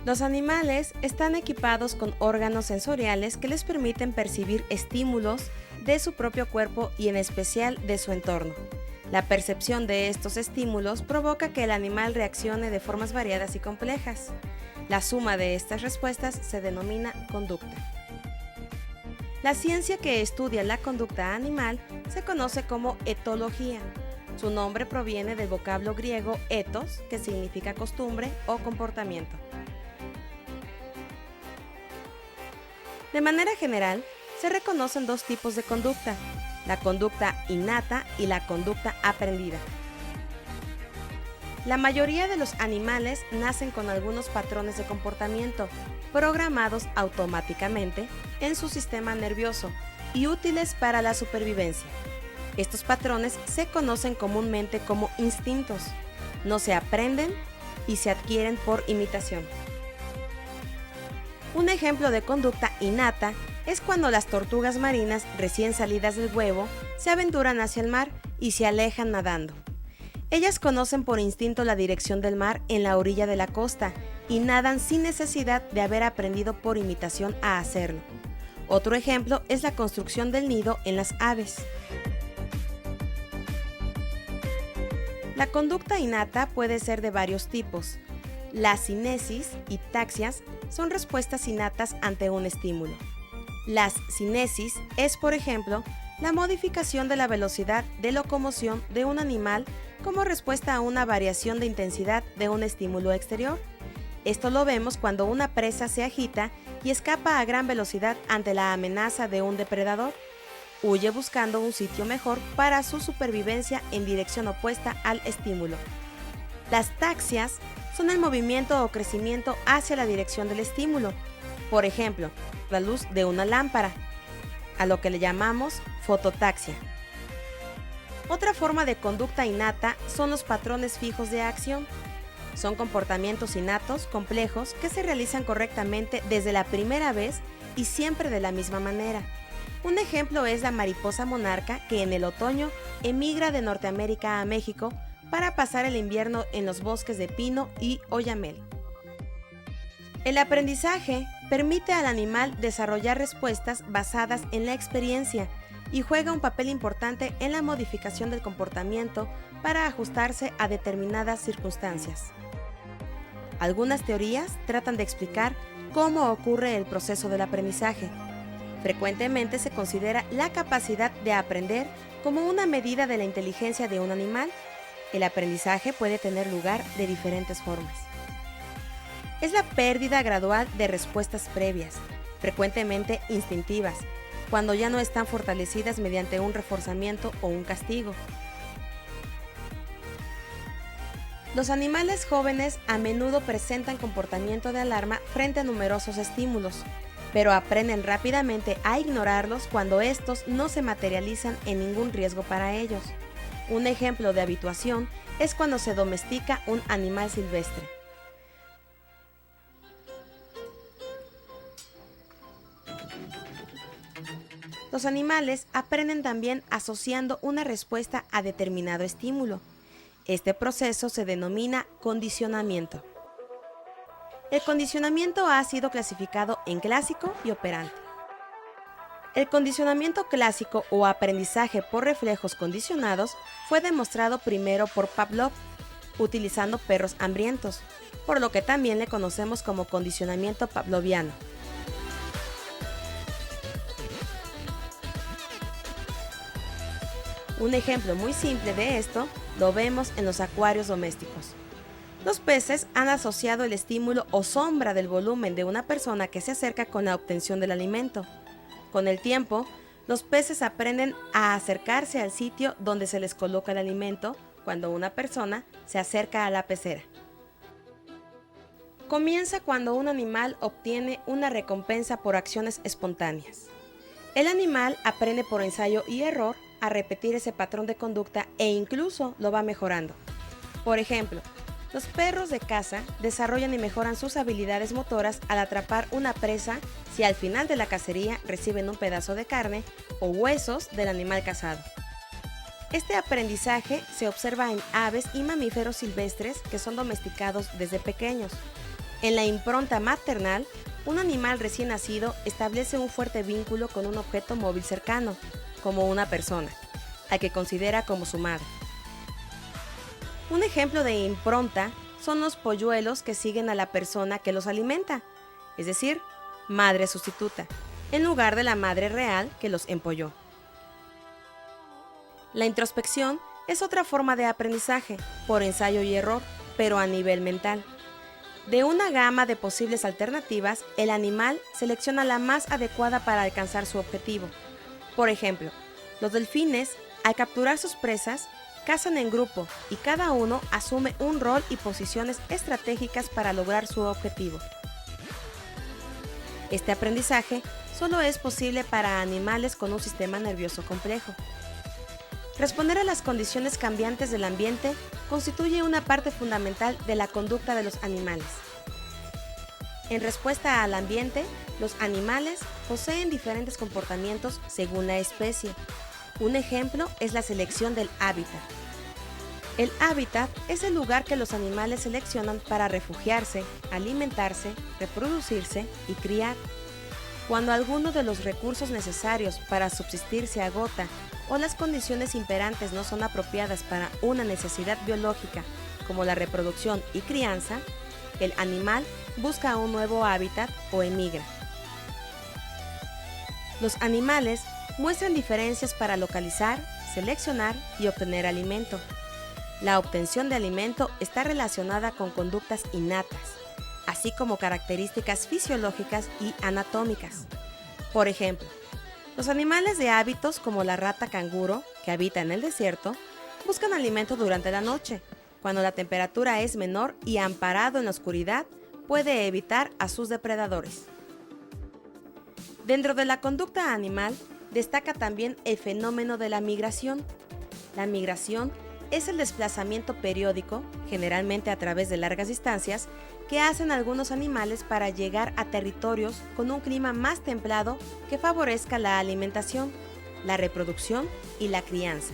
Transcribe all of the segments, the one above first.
Los animales están equipados con órganos sensoriales que les permiten percibir estímulos de su propio cuerpo y en especial de su entorno. La percepción de estos estímulos provoca que el animal reaccione de formas variadas y complejas. La suma de estas respuestas se denomina conducta. La ciencia que estudia la conducta animal se conoce como etología. Su nombre proviene del vocablo griego ethos, que significa costumbre o comportamiento. De manera general, se reconocen dos tipos de conducta: la conducta innata y la conducta aprendida. La mayoría de los animales nacen con algunos patrones de comportamiento programados automáticamente en su sistema nervioso y útiles para la supervivencia. Estos patrones se conocen comúnmente como instintos. No se aprenden y se adquieren por imitación. Un ejemplo de conducta innata es cuando las tortugas marinas recién salidas del huevo se aventuran hacia el mar y se alejan nadando. Ellas conocen por instinto la dirección del mar en la orilla de la costa y nadan sin necesidad de haber aprendido por imitación a hacerlo. Otro ejemplo es la construcción del nido en las aves. La conducta innata puede ser de varios tipos. La cinesis y taxias son respuestas innatas ante un estímulo. Las cinesis es, por ejemplo, la modificación de la velocidad de locomoción de un animal como respuesta a una variación de intensidad de un estímulo exterior. Esto lo vemos cuando una presa se agita y escapa a gran velocidad ante la amenaza de un depredador. Huye buscando un sitio mejor para su supervivencia en dirección opuesta al estímulo. Las taxias son el movimiento o crecimiento hacia la dirección del estímulo. Por ejemplo, la luz de una lámpara, a lo que le llamamos fototaxia. Otra forma de conducta innata son los patrones fijos de acción. Son comportamientos innatos complejos que se realizan correctamente desde la primera vez y siempre de la misma manera. Un ejemplo es la mariposa monarca que en el otoño emigra de Norteamérica a México para pasar el invierno en los bosques de pino y oyamel. El aprendizaje permite al animal desarrollar respuestas basadas en la experiencia y juega un papel importante en la modificación del comportamiento para ajustarse a determinadas circunstancias. Algunas teorías tratan de explicar cómo ocurre el proceso del aprendizaje. Frecuentemente se considera la capacidad de aprender como una medida de la inteligencia de un animal. El aprendizaje puede tener lugar de diferentes formas. Es la pérdida gradual de respuestas previas, frecuentemente instintivas, cuando ya no están fortalecidas mediante un reforzamiento o un castigo. Los animales jóvenes a menudo presentan comportamiento de alarma frente a numerosos estímulos, pero aprenden rápidamente a ignorarlos cuando estos no se materializan en ningún riesgo para ellos. Un ejemplo de habituación es cuando se domestica un animal silvestre. Los animales aprenden también asociando una respuesta a determinado estímulo. Este proceso se denomina condicionamiento. El condicionamiento ha sido clasificado en clásico y operante. El condicionamiento clásico o aprendizaje por reflejos condicionados fue demostrado primero por Pavlov, utilizando perros hambrientos, por lo que también le conocemos como condicionamiento pavloviano. Un ejemplo muy simple de esto lo vemos en los acuarios domésticos. Los peces han asociado el estímulo o sombra del volumen de una persona que se acerca con la obtención del alimento. Con el tiempo, los peces aprenden a acercarse al sitio donde se les coloca el alimento cuando una persona se acerca a la pecera. Comienza cuando un animal obtiene una recompensa por acciones espontáneas. El animal aprende por ensayo y error a repetir ese patrón de conducta e incluso lo va mejorando. Por ejemplo, los perros de caza desarrollan y mejoran sus habilidades motoras al atrapar una presa si al final de la cacería reciben un pedazo de carne o huesos del animal cazado. Este aprendizaje se observa en aves y mamíferos silvestres que son domesticados desde pequeños. En la impronta maternal, un animal recién nacido establece un fuerte vínculo con un objeto móvil cercano, como una persona, al que considera como su madre. Un ejemplo de impronta son los polluelos que siguen a la persona que los alimenta, es decir, madre sustituta, en lugar de la madre real que los empolló. La introspección es otra forma de aprendizaje, por ensayo y error, pero a nivel mental. De una gama de posibles alternativas, el animal selecciona la más adecuada para alcanzar su objetivo. Por ejemplo, los delfines, al capturar sus presas, cazan en grupo y cada uno asume un rol y posiciones estratégicas para lograr su objetivo. Este aprendizaje solo es posible para animales con un sistema nervioso complejo. Responder a las condiciones cambiantes del ambiente constituye una parte fundamental de la conducta de los animales. En respuesta al ambiente, los animales poseen diferentes comportamientos según la especie. Un ejemplo es la selección del hábitat. El hábitat es el lugar que los animales seleccionan para refugiarse, alimentarse, reproducirse y criar. Cuando alguno de los recursos necesarios para subsistir se agota o las condiciones imperantes no son apropiadas para una necesidad biológica, como la reproducción y crianza, el animal busca un nuevo hábitat o emigra. Los animales muestran diferencias para localizar, seleccionar y obtener alimento. La obtención de alimento está relacionada con conductas innatas, así como características fisiológicas y anatómicas. Por ejemplo, los animales de hábitos como la rata canguro, que habita en el desierto, buscan alimento durante la noche, cuando la temperatura es menor y amparado en la oscuridad, puede evitar a sus depredadores. Dentro de la conducta animal, destaca también el fenómeno de la migración. La migración es el desplazamiento periódico, generalmente a través de largas distancias, que hacen algunos animales para llegar a territorios con un clima más templado que favorezca la alimentación, la reproducción y la crianza.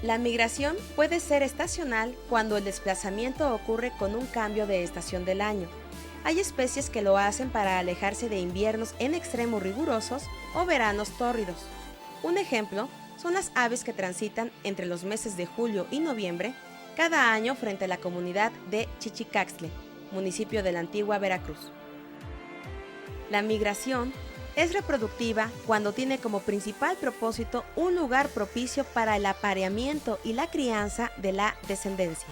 La migración puede ser estacional cuando el desplazamiento ocurre con un cambio de estación del año. Hay especies que lo hacen para alejarse de inviernos en extremo rigurosos o veranos tórridos. Un ejemplo son las aves que transitan entre los meses de julio y noviembre cada año frente a la comunidad de Chichicaxtle, municipio de la antigua Veracruz. La migración es reproductiva cuando tiene como principal propósito un lugar propicio para el apareamiento y la crianza de la descendencia.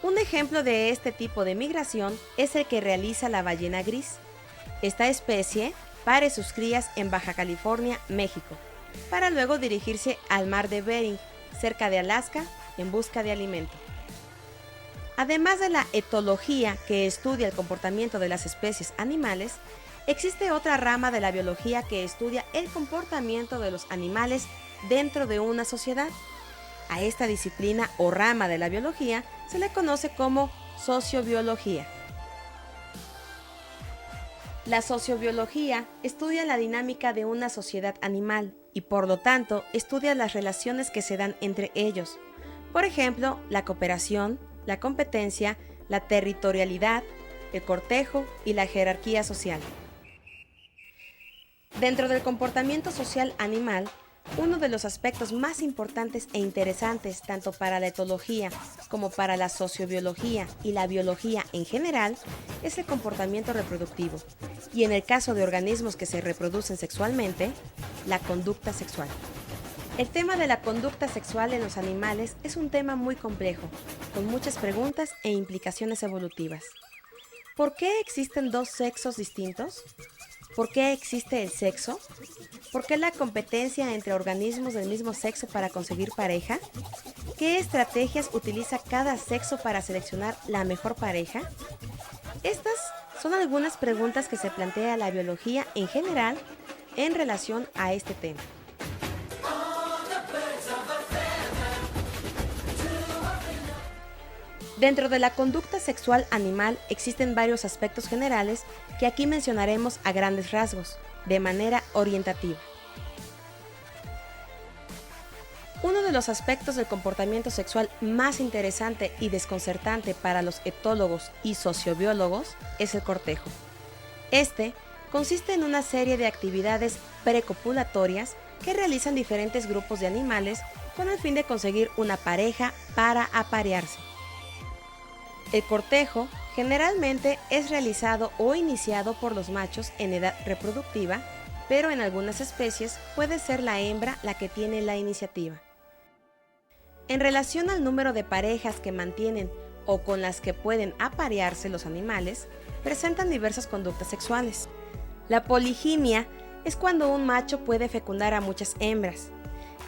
Un ejemplo de este tipo de migración es el que realiza la ballena gris. Esta especie pare sus crías en Baja California, México, para luego dirigirse al mar de Bering, cerca de Alaska, en busca de alimento. Además de la etología, que estudia el comportamiento de las especies animales, existe otra rama de la biología que estudia el comportamiento de los animales dentro de una sociedad. A esta disciplina o rama de la biología se le conoce como sociobiología. La sociobiología estudia la dinámica de una sociedad animal y por lo tanto estudia las relaciones que se dan entre ellos. Por ejemplo, la cooperación, la competencia, la territorialidad, el cortejo y la jerarquía social. Dentro del comportamiento social animal, uno de los aspectos más importantes e interesantes tanto para la etología como para la sociobiología y la biología en general es el comportamiento reproductivo y en el caso de organismos que se reproducen sexualmente, la conducta sexual. El tema de la conducta sexual en los animales es un tema muy complejo, con muchas preguntas e implicaciones evolutivas. ¿Por qué existen dos sexos distintos? ¿Por qué existe el sexo? ¿Por qué la competencia entre organismos del mismo sexo para conseguir pareja? ¿Qué estrategias utiliza cada sexo para seleccionar la mejor pareja? Estas son algunas preguntas que se plantea la biología en general en relación a este tema. Dentro de la conducta sexual animal existen varios aspectos generales que aquí mencionaremos a grandes rasgos, de manera orientativa. Uno de los aspectos del comportamiento sexual más interesante y desconcertante para los etólogos y sociobiólogos es el cortejo. Este consiste en una serie de actividades precopulatorias que realizan diferentes grupos de animales con el fin de conseguir una pareja para aparearse. El cortejo generalmente es realizado o iniciado por los machos en edad reproductiva, pero en algunas especies puede ser la hembra la que tiene la iniciativa. En relación al número de parejas que mantienen o con las que pueden aparearse los animales, presentan diversas conductas sexuales. La poliginia es cuando un macho puede fecundar a muchas hembras.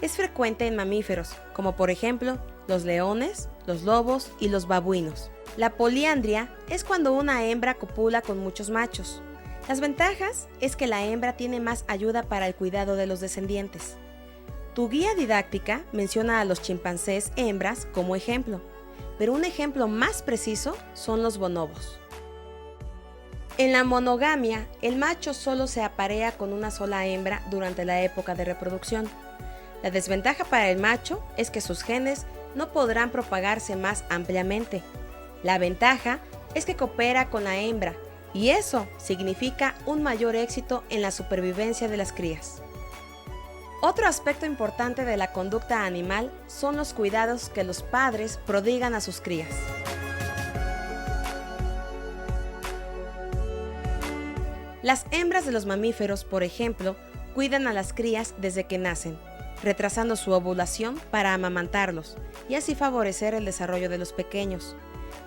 Es frecuente en mamíferos, como por ejemplo los leones, los lobos y los babuinos. La poliandria es cuando una hembra copula con muchos machos. Las ventajas es que la hembra tiene más ayuda para el cuidado de los descendientes. Tu guía didáctica menciona a los chimpancés hembras como ejemplo, pero un ejemplo más preciso son los bonobos. En la monogamia, el macho solo se aparea con una sola hembra durante la época de reproducción. La desventaja para el macho es que sus genes no podrán propagarse más ampliamente. La ventaja es que coopera con la hembra, y eso significa un mayor éxito en la supervivencia de las crías. Otro aspecto importante de la conducta animal son los cuidados que los padres prodigan a sus crías. Las hembras de los mamíferos, por ejemplo, cuidan a las crías desde que nacen, retrasando su ovulación para amamantarlos y así favorecer el desarrollo de los pequeños.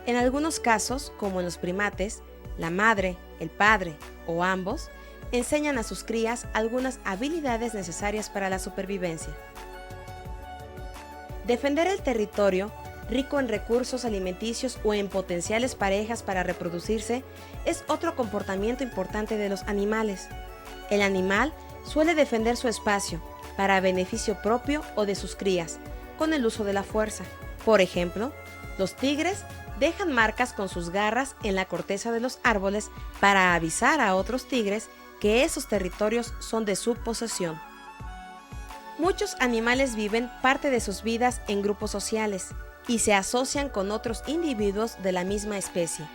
En algunos casos, como en los primates, la madre, el padre o ambos enseñan a sus crías algunas habilidades necesarias para la supervivencia. Defender el territorio, rico en recursos alimenticios o en potenciales parejas para reproducirse, es otro comportamiento importante de los animales. El animal suele defender su espacio para beneficio propio o de sus crías, con el uso de la fuerza. Por ejemplo, los tigres dejan marcas con sus garras en la corteza de los árboles para avisar a otros tigres que esos territorios son de su posesión. Muchos animales viven parte de sus vidas en grupos sociales y se asocian con otros individuos de la misma especie.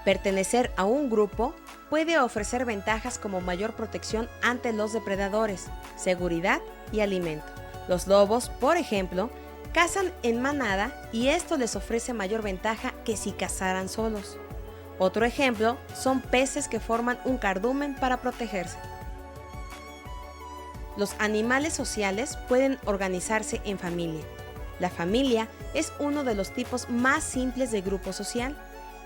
Pertenecer a un grupo puede ofrecer ventajas como mayor protección ante los depredadores, seguridad y alimento. Los lobos, por ejemplo, cazan en manada y esto les ofrece mayor ventaja que si cazaran solos. Otro ejemplo son peces que forman un cardumen para protegerse. Los animales sociales pueden organizarse en familia. La familia es uno de los tipos más simples de grupo social.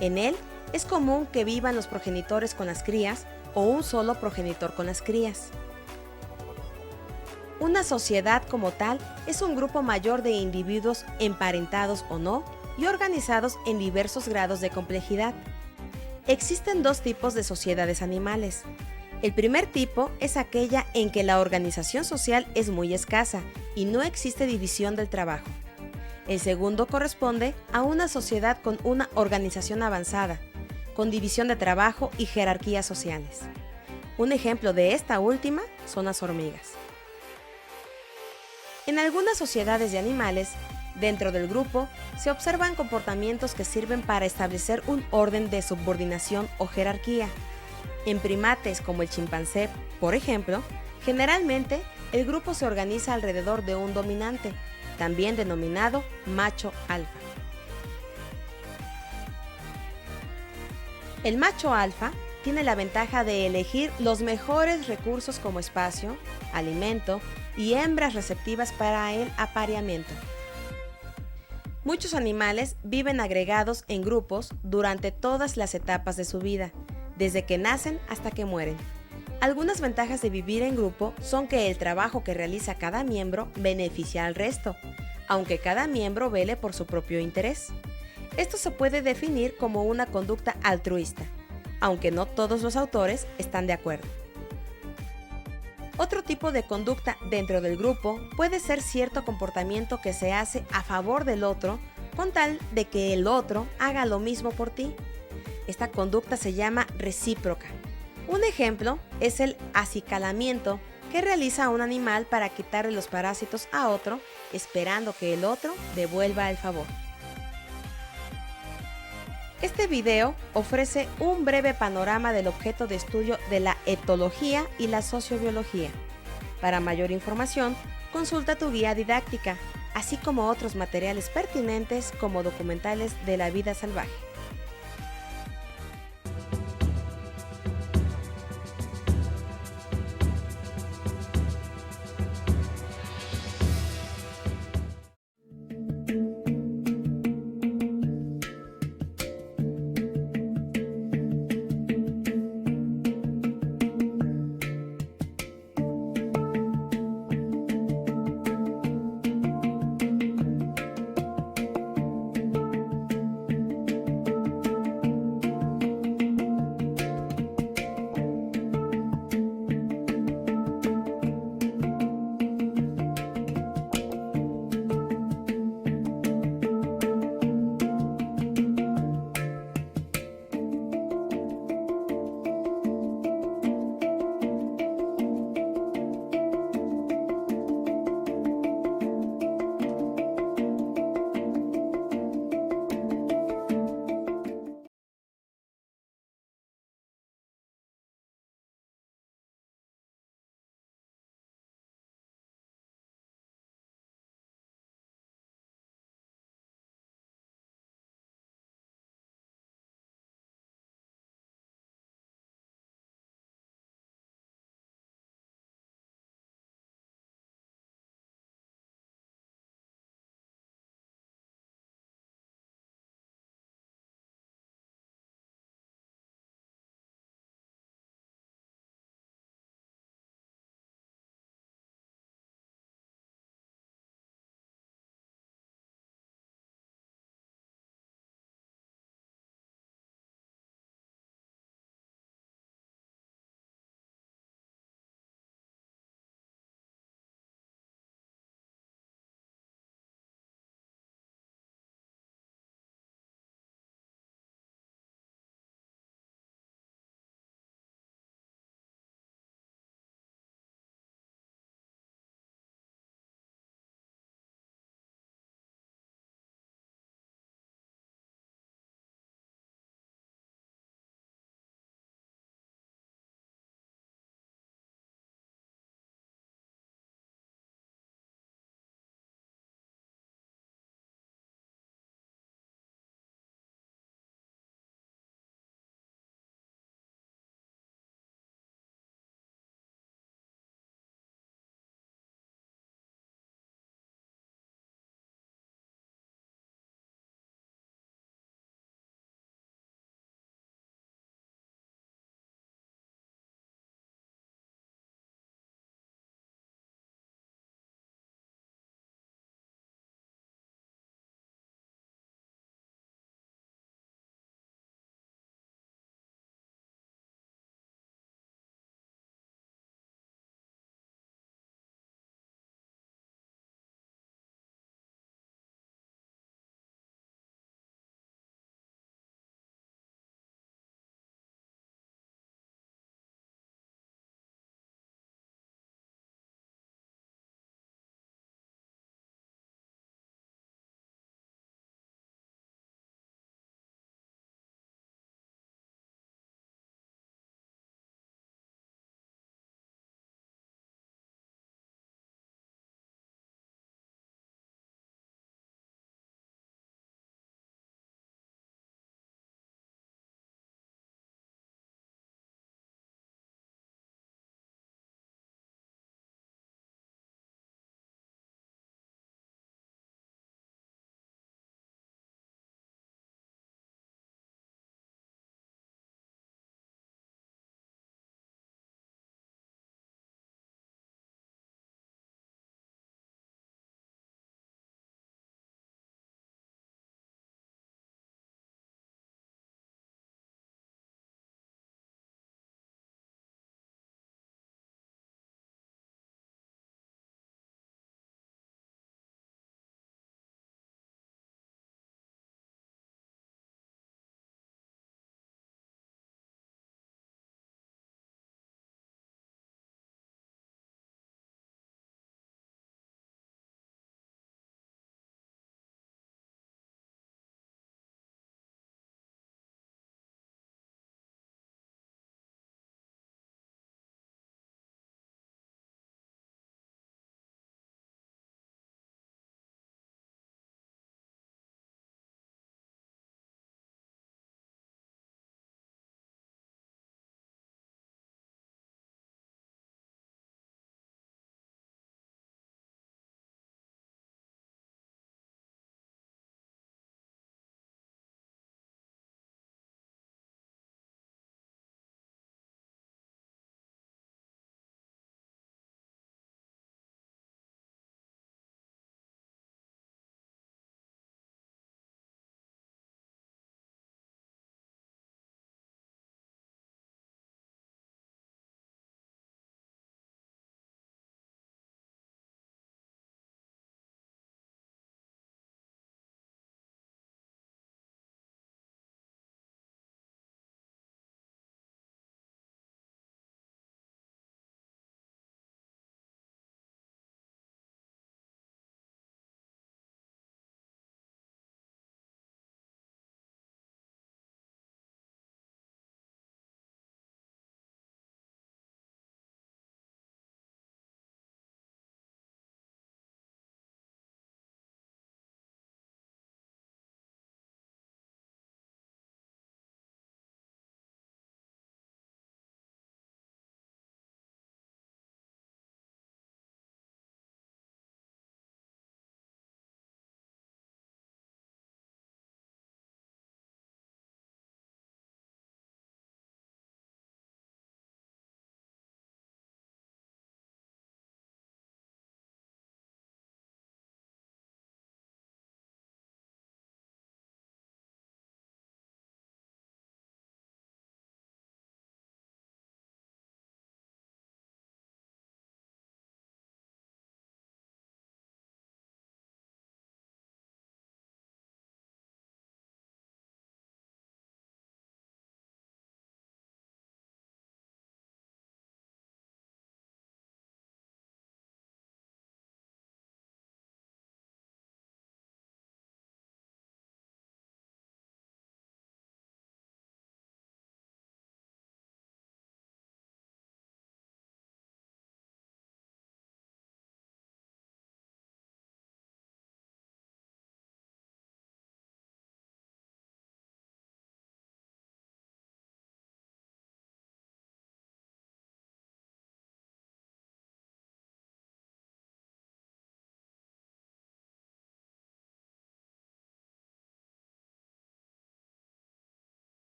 En él es común que vivan los progenitores con las crías o un solo progenitor con las crías. Una sociedad como tal es un grupo mayor de individuos emparentados o no y organizados en diversos grados de complejidad. Existen dos tipos de sociedades animales. El primer tipo es aquella en que la organización social es muy escasa y no existe división del trabajo. El segundo corresponde a una sociedad con una organización avanzada, con división de trabajo y jerarquías sociales. Un ejemplo de esta última son las hormigas. En algunas sociedades de animales, dentro del grupo, se observan comportamientos que sirven para establecer un orden de subordinación o jerarquía. En primates como el chimpancé, por ejemplo, generalmente el grupo se organiza alrededor de un dominante, también denominado macho alfa. El macho alfa tiene la ventaja de elegir los mejores recursos como espacio, alimento y hembras receptivas para el apareamiento. Muchos animales viven agregados en grupos durante todas las etapas de su vida, desde que nacen hasta que mueren. Algunas ventajas de vivir en grupo son que el trabajo que realiza cada miembro beneficia al resto, aunque cada miembro vele por su propio interés. Esto se puede definir como una conducta altruista, aunque no todos los autores están de acuerdo. Otro tipo de conducta dentro del grupo puede ser cierto comportamiento que se hace a favor del otro con tal de que el otro haga lo mismo por ti. Esta conducta se llama recíproca. Un ejemplo es el acicalamiento ¿Qué realiza un animal para quitarle los parásitos a otro, esperando que el otro devuelva el favor? Este video ofrece un breve panorama del objeto de estudio de la etología y la sociobiología. Para mayor información, consulta tu guía didáctica, así como otros materiales pertinentes como documentales de la vida salvaje.